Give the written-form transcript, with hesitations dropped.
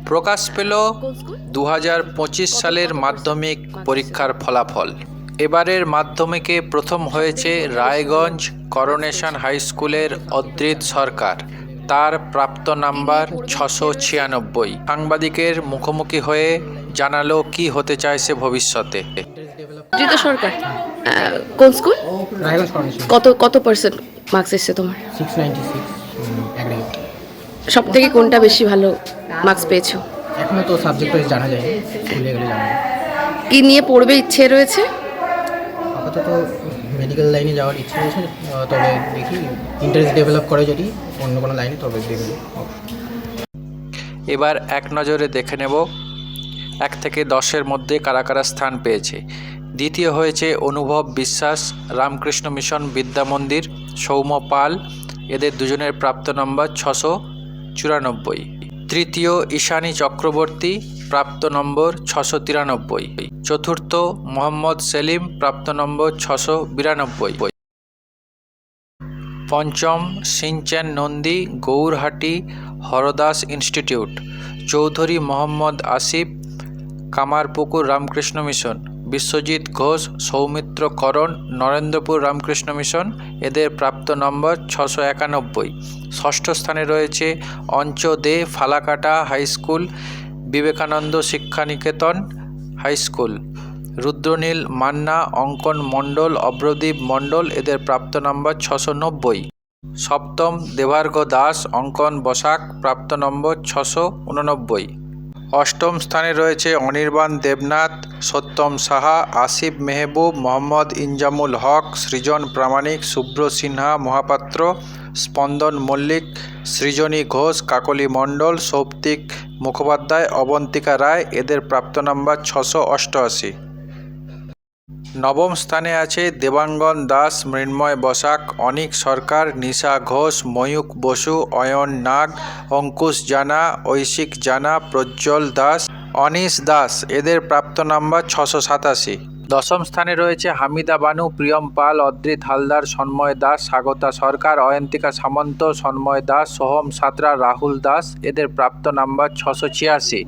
প্রকাশ পেল 2025 সালের মাধ্যমিক পরীক্ষার ফলাফল। এবারের মাধ্যমিকে প্রথম হয়েছে রায়গঞ্জ করোনেশন হাই স্কুলের অদ্রিত সরকার। তার প্রাপ্ত নাম্বার 696। সাংবাদিকের মুখোমুখি হয়ে জানালো কি হতে চাইছে ভবিষ্যতে। অদ্রিত সরকার কোন স্কুল? রায়গঞ্জ করোনেশন। কত পার্সেন্ট মার্কস এসেছে তোমার? 696 অ্যাগ্রিগেট। সব থেকে কোনটা বেশি ভালো মার্কস পেয়েছো? এখনো তো সাবজেক্ট ওয়াইজ জানা যায়, স্কুলে গেলে জানা যায়। কি নিয়ে পড়বে ইচ্ছে রয়েছে? আপাতত মেডিকেল লাইনে যাওয়ার ইচ্ছে রয়েছে, তবে দেখি ইন্টারেস্ট ডেভেলপ করে যদি অন্য কোনো লাইনে, তবে দেখব। এবার এক নজরে দেখে নেব 1 থেকে 10-এর মধ্যে কারা কারা স্থান পেয়েছে। দ্বিতীয় হয়েছে অনুভব বিশ্বাস, রামকৃষ্ণ মিশন বিদ্যা মন্দির, সৌম্য পাল, এদের দুজনের প্রাপ্ত নম্বর 694। তৃতীয় ঈশানী চক্রবর্তী, প্রাপ্ত নম্বর 693। চতুর্থ মোহাম্মদ সেলিম, প্রাপ্ত নম্বর 692। পঞ্চম সিনচেন Nandi, Gourhati Hardas institute. Chowdhury Mohammad Asif, Kamarpukur Ramakrishna mission. Biswajit Ghosh, Soumitra Karan, Narendrapur Ramakrishna mission, এদের প্রাপ্ত নম্বর 691। ষষ্ঠ স্থানে রয়েছে অঞ্চ Dey, Falakata high school, Vivekananda Shikshaniketan high school. Rudranil Manna, Ankan Mondal, Abhradip মণ্ডল, এদের প্রাপ্ত নম্বর 690। সপ্তম দেবার্ঘ দাস, অঙ্কন বসাক, প্রাপ্ত নম্বর 689। অষ্টম স্থানে রয়েছে অনির্বাণ দেবনাথ, সত্যম সাহা, আসিফ মেহবুব, মোহাম্মদ ইনজামুল হক, সৃজন প্রামাণিক, শুভ্র সিনহা মহাপাত্র, স্পন্দন মল্লিক, সৃজনী ঘোষ, কাকলি মণ্ডল, সৌপ্তিক মুখোপাধ্যায়, অবন্তিকা রায়, এদের প্রাপ্ত নম্বর 688। নবম স্থানে আছে দেবাঙ্গন দাস, মৃন্ময় বসাক, অনিক সরকার, নিশা ঘোষ, ময়ূক বসু, অয়ন নাগ, অঙ্কুশ জানা, ঐশিক জানা, প্রজ্জ্বল দাস, অনিশ দাস, এদের প্রাপ্ত নম্বর 687। দশম স্থানে রয়েছে হামিদা বানু, প্রিয়ম পাল, অদ্রিত হালদার, সন্ময় দাস, স্বাগতা সরকার, অয়ন্তিকা সামন্ত, সন্ময় দাস, সোহম সাঁতরা, রাহুল দাস, এদের প্রাপ্ত নম্বর 686।